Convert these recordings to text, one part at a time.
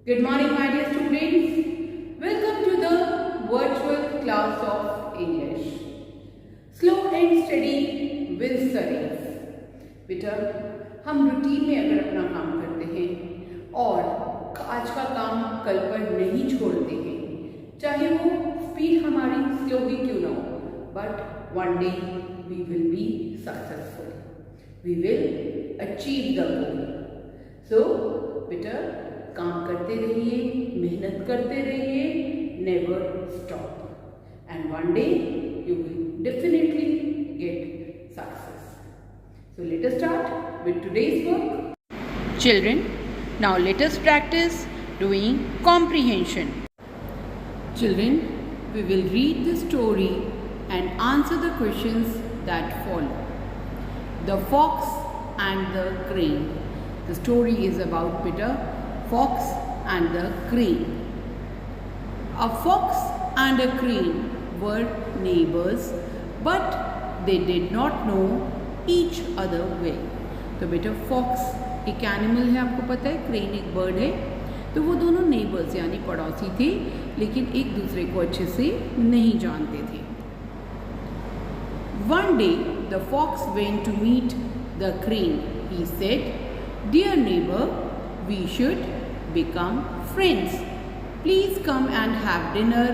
Good morning, my dear students. Welcome to the virtual class of English. Slow and steady wins the race. बेटा, हम routine में अगर अपना काम करते हैं और आज का काम कल पर नहीं छोड़ते हैं, चाहे वो स्पीड हमारी स्लो ही क्यों ना हो, but one day we will be successful. We will achieve the goal. So बेटा, काम करते रहिए, मेहनत करते रहिए, never stop, and one day you will definitely get success. So let us start with today's work. Children, now let us practice doing comprehension. Children, we will read the story and answer the questions that follow. The Fox and the Crane. The story is about Peter, Fox and the Crane. A fox and a crane were neighbors, but they did not know each other well. तो बेटा, fox एक animal है, आपको पता है, crane एक bird है. तो वो दोनों नेबर्स यानी पड़ोसी थे, लेकिन एक दूसरे को अच्छे से नहीं जानते थे. One day the fox went to meet the crane. He said, "Dear neighbor, we should become friends. Please come and have dinner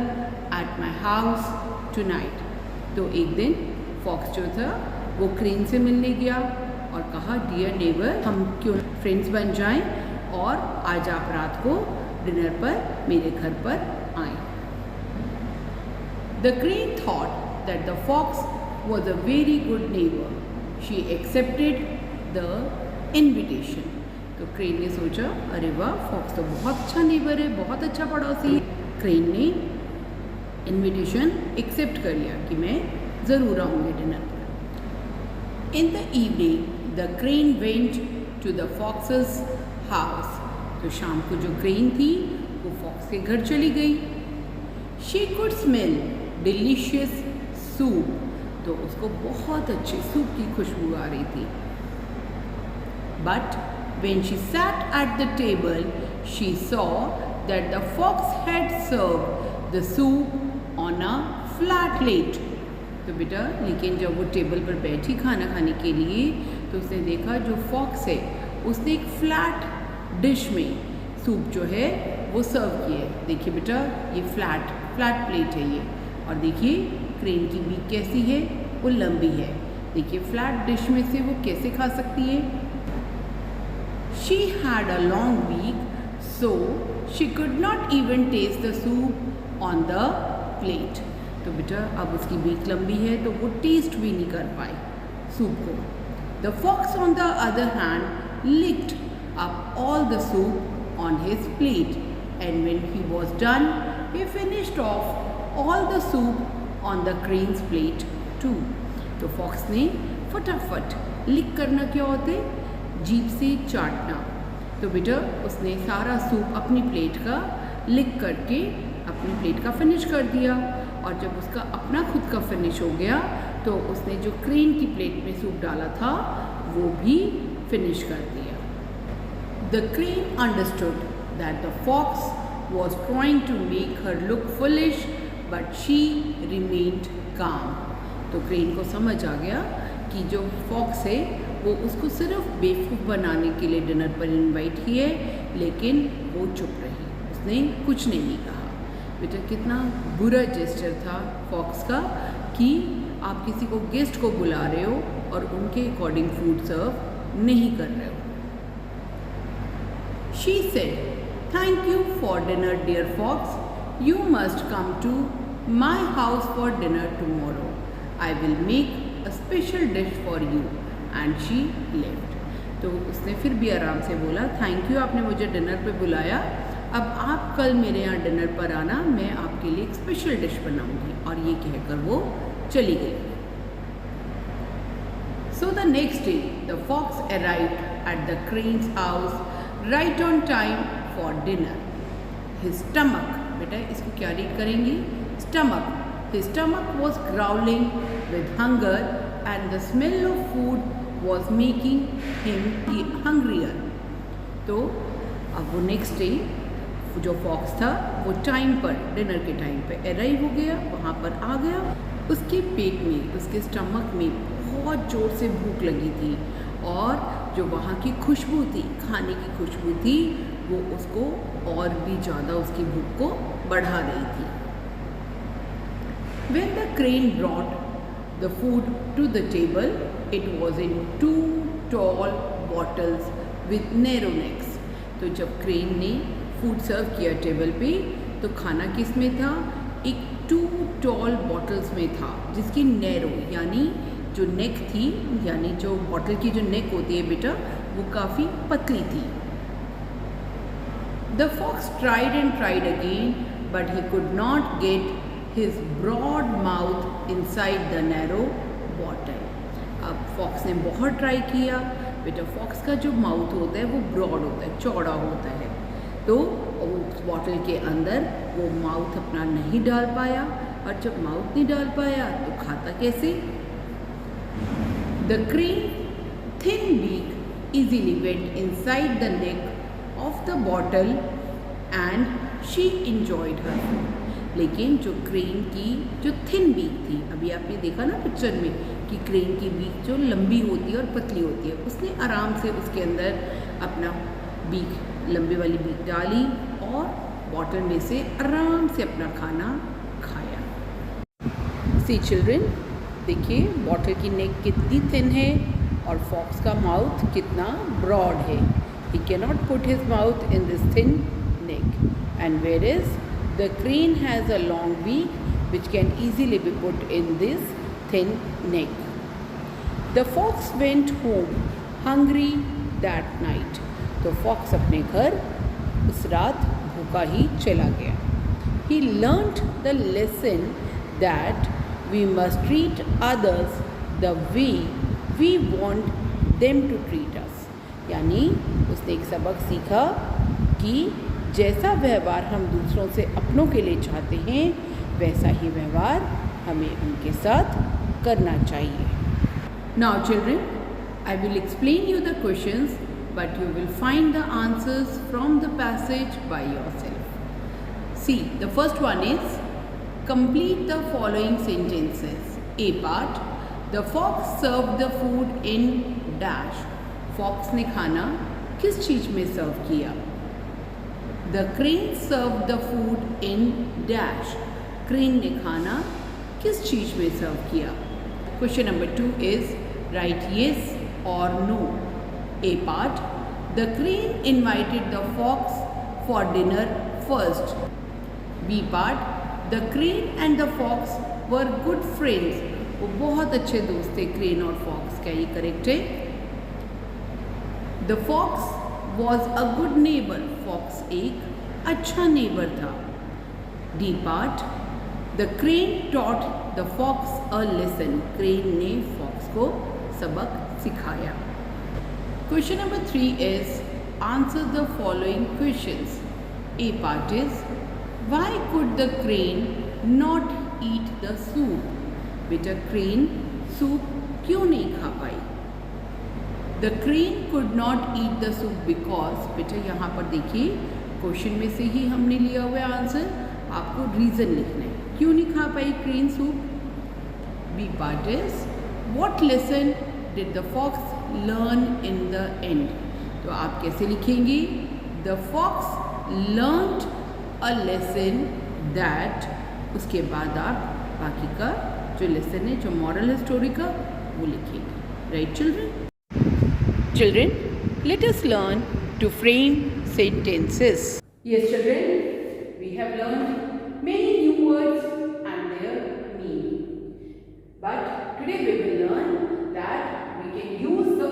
at my house tonight." तो एक दिन फॉक्स जो था वो क्रेन से मिलने गया और कहा, डियर नेबर, हम क्यों फ्रेंड्स बन जाएं और आज आप रात को डिनर पर मेरे घर पर आएं. The crane thought that the fox was a very good neighbour. She accepted the invitation. तो क्रेन ने सोचा, अरे वाह, फॉक्स तो बहुत अच्छा नेबर है, बहुत अच्छा पड़ोसी है. क्रेन ने इन्विटेशन एक्सेप्ट कर लिया कि मैं ज़रूर आऊँगी डिनर पर. In the evening, the crane went to the fox's house. तो शाम को जो क्रेन थी वो फॉक्स के घर चली गई. She could smell delicious soup. तो उसको बहुत अच्छे सूप की खुशबू आ रही थी. But when she sat at the table, she saw that the fox had served the soup on a flat plate. तो बेटा, लेकिन जब वो टेबल पर बैठी खाना खाने के लिए, तो उसने देखा जो फॉक्स है उसने एक फ्लैट डिश में सूप जो है वो सर्व किया है. देखिए बेटा, ये फ्लैट प्लेट है ये, और देखिए क्रेन की बीक कैसी है, वो लंबी है. देखिए फ्लैट डिश में से वो कैसे खा सकती है. She had a long beak, so she could not even taste the soup on the plate. तो बेटा, अब उसकी बीक लंबी है तो वो टेस्ट भी नहीं कर पाई सूप को. The fox on the other hand licked up all the soup on his plate, and when he was done he finished off all the soup on the crane's plate too. तो fox ने फटाफट, लिक करना क्या होता है, जीभ से चाटना. तो बेटा, उसने सारा सूप अपनी प्लेट का लिक करके अपनी प्लेट का फिनिश कर दिया. और जब उसका अपना खुद का फिनिश हो गया तो उसने जो क्रेन की प्लेट में सूप डाला था वो भी फिनिश कर दिया. The crane understood that the fox was trying to make her look foolish, but she remained calm. तो क्रेन को समझ आ गया कि जो फॉक्स है वो उसको सिर्फ बेवकूफ़ बनाने के लिए डिनर पर इनवाइट किए, लेकिन वो चुप रही, उसने कुछ नहीं कहा. बेटा, कितना बुरा जेस्चर था फॉक्स का कि आप किसी को गेस्ट को बुला रहे हो और उनके अकॉर्डिंग फूड सर्व नहीं कर रहे हो. She said, thank you for dinner dear fox. You must come to my house for dinner tomorrow. I will make a special dish for you. And she left. तो उसने फिर भी आराम से बोला, थैंक यू, आपने मुझे डिनर पे बुलाया, अब आप कल मेरे यहाँ डिनर पर आना, मैं आपके लिए एक स्पेशल डिश बनाऊंगी. और ये कहकर वो चली गई. So the next day the fox arrived at the crane's house right on time for dinner. His stomach, बेटा इसको क्या रीड करेंगे, stomach. His stomach was growling with hunger and the smell of food was making him hungrier. तो अब वो next day जो fox था वो टाइम पर, डिनर के टाइम पे अराइव हो गया, वहाँ पर आ गया। उसके पेट में, उसके स्टमक में बहुत ज़ोर से भूख लगी थी और जो वहाँ की खुशबू थी, खाने की खुशबू थी, वो उसको और भी ज़्यादा उसकी भूख को बढ़ा रही थी। When the crane brought the food to the table, it was in 2 tall bottles with narrow necks. तो जब क्रेन ने फूड सर्व किया टेबल पे, तो खाना किस में था? एक 2 टॉल बॉटल्स में था, जिसकी नैरो यानी जो नेक थी, यानी जो बॉटल की जो नेक होती है बेटा, वो काफ़ी पतली थी। The fox tried and tried again, but he could not get his broad mouth inside the narrow bottle. अब फॉक्स ने बहुत ट्राई किया। बेटा फॉक्स का जो माउथ होता है वो ब्रॉड होता है, चौड़ा होता है, तो उस बॉटल के अंदर वो माउथ अपना नहीं डाल पाया, और जब माउथ नहीं डाल पाया तो खाता कैसे? The crane thin beak easily went inside the neck of the bottle and she enjoyed her food. लेकिन जो क्रेन की जो थिन बीक थी, अभी आपने देखा ना पिक्चर में कि क्रेन की बीक जो लंबी होती है और पतली होती है, उसने आराम से उसके अंदर अपना बीक, लंबी वाली बीक डाली और बॉटल में से आराम से अपना खाना खाया। सी चिल्ड्रन, देखिए बॉटल की नेक कितनी थिन है और फॉक्स का माउथ कितना ब्रॉड है। He can not put his mouth in this thin neck, and where is the crane has a long beak which can easily be put in this thin neck. The fox went home hungry that night. तो fox अपने घर उस रात भूखा ही चला गया। He learnt the lesson that we must treat others the way we want them to treat us. यानी उसने एक सबक सीखा कि जैसा व्यवहार हम दूसरों से अपनों के लिए चाहते हैं, वैसा ही व्यवहार हमें उनके साथ करना चाहिए। Now children, I will explain you the questions, but you will find the answers from the passage by yourself. See, the first one is complete the following sentences. A part, the fox served the food in dash. Fox ने खाना किस चीज़ में सर्व किया? The crane served the food in dash. Crane ने खाना किस चीज़ में सर्व किया? Question number 2 is write yes or no. A part, the crane invited the fox for dinner first. B part, the crane and the fox were good friends. वो बहुत अच्छे दोस्त थे क्रेन और फॉक्स। क्या ये करेक्ट है? The fox was a good neighbor. Fox एक अच्छा नेबर था। The part, the crane taught the fox a lesson. Crane ने फॉक्स को सबक सिखाया। Question number 3 is answer the following questions. A part is why could the crane not eat the soup? बेटा crane soup क्यों नहीं खा पाई? The crane could not eat the soup because, बेटा यहाँ पर देखिए क्वेश्चन में से ही हमने लिया हुआ आंसर, आपको रीज़न लिखना है क्यों नहीं खा पाई crane soup. B part is what lesson did the fox learn in the end. तो आप कैसे लिखेंगे? The fox learned a lesson that, उसके बाद आप बाकी का जो लेसन है, जो मॉरल है स्टोरी का, वो लिखेंगे। Right children? Children, let us learn to frame sentences. Yes children, we have learned many new words and their meaning. But today we will learn that we can use the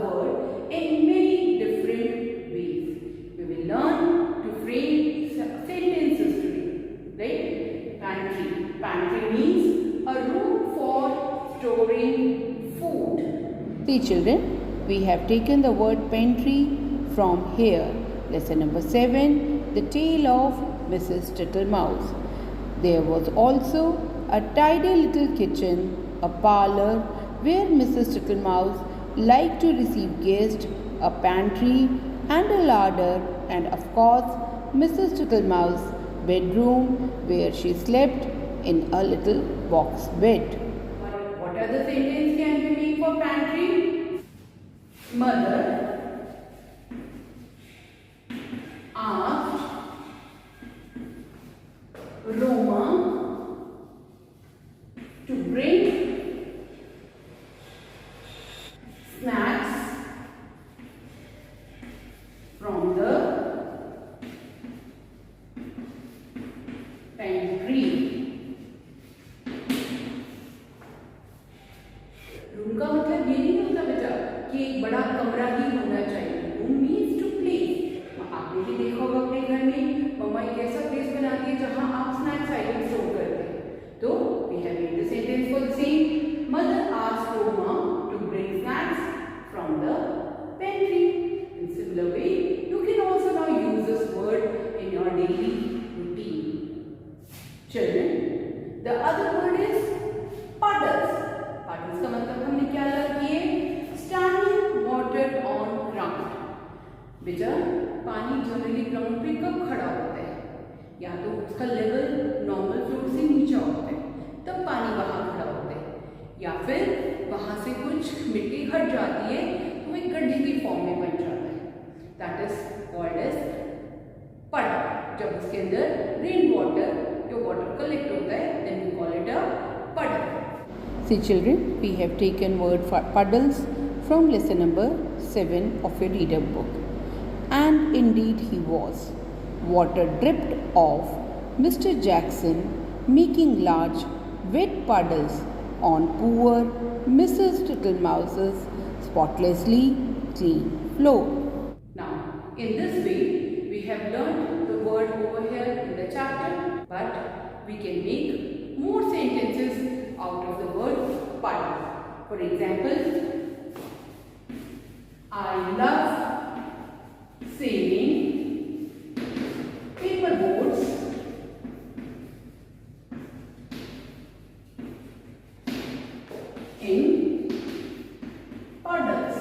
word in many different ways. We will learn to frame sentences today. Right? Pantry. Pantry means a room for storing food. See children, we have taken the word pantry from here. Lesson number 7, The Tale of Mrs. Tittlemouse. There was also a tidy little kitchen, a parlor where Mrs. Tittlemouse liked to receive guests, a pantry and a larder, and of course Mrs. Tittlemouse's bedroom where she slept in a little box bed. What are the sentences can we make for pantry? Mother asked Roma to bring snacks from the pantry. Room का मतलब ये नहीं होता बेटा कि एक बड़ा कमरा ही होना चाहिए. Room means to place. आपने भी देखा होगा अपने घर में मम्मा एक ऐसा प्लेस बनाती है जहां आप स्नैक्स आइटम स्टोर करते हैं. तो we have made the sentence for the same. Mother asked Roma to bring snacks from the pantry. In similar way you can also now use this word in your daily routine. Children, the other word is puddles. Puddles का मतलब हमने क्या learn किए? Standing water on ground. बेटा पानी generally ground पे कब खड़ा होता है? या तो उसका लेवल नॉर्मल फ्लोर से नीचे होता है तब पानी वहां खड़ा होता है, या फिर वहां से कुछ मिट्टी हट जाती है तो एक गड्ढे की फॉर्म में बन जाता है. That is called as puddle. जब उसके अंदर रेन वाटर water collect होता है, then we call it a puddle. See children, we have taken word for puddles from lesson number 7 of your reader book. And indeed he was. Water dripped off Mr. Jackson, making large wet puddles on poor Mrs. Tittlemouse's spotlessly clean floor. Now, in this way, we have learned the word over here in the chapter. But we can make more sentences out of the word puddle. For example, I love saving paper boats in puddles.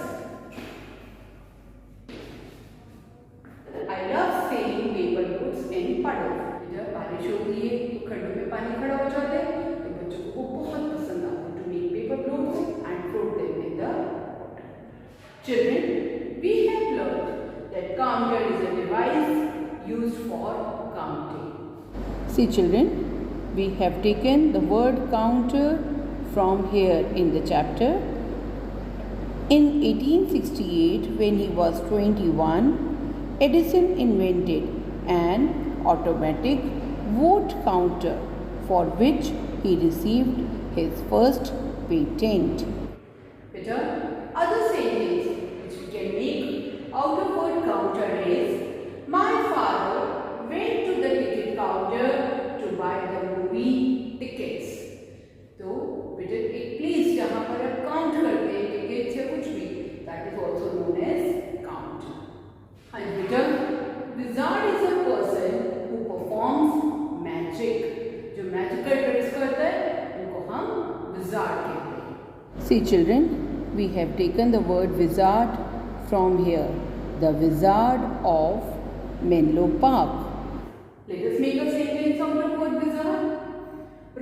I love saving paper boats in puddles. जब बारिश होती है तो खड्डों में पानी खड़ा हो जाता है तो बच्चों को बहुत पसंद आता है to make paper boats and float them in the water. Children, we have learned that counter is a device used for counting. See children, we have taken the word counter from here in the chapter. In 1868, when he was 21, Edison invented an automatic vote counter for which he received his first patent. Better, other sentence which we can make out of word counter is my father went to the ticket counter to buy the movie tickets. तो बेटा एक place जहाँ पर आप count करते हैं tickets या कुछ भी, that is also known as counter. And बेटा wizard is a person who performs magic. जो मैजिकल ट्रिक्स करता है उनको हम wizard कहते हैं. See children, we have taken the word wizard from here, the Wizard of Menlo Park. Let us make a sentence out of word wizard.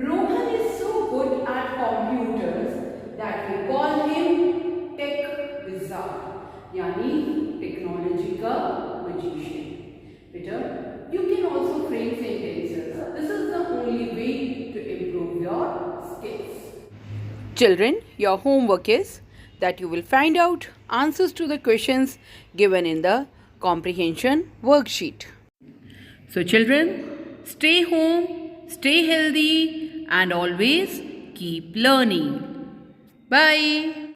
Rohan is so good at computers that we call him tech wizard. यानी technology का magician. Better, you can also frame sentences. This is the only way to improve your skills. Children, your homework is that you will find out answers to the questions given in the comprehension worksheet. So children, stay home, stay healthy and always keep learning. Bye.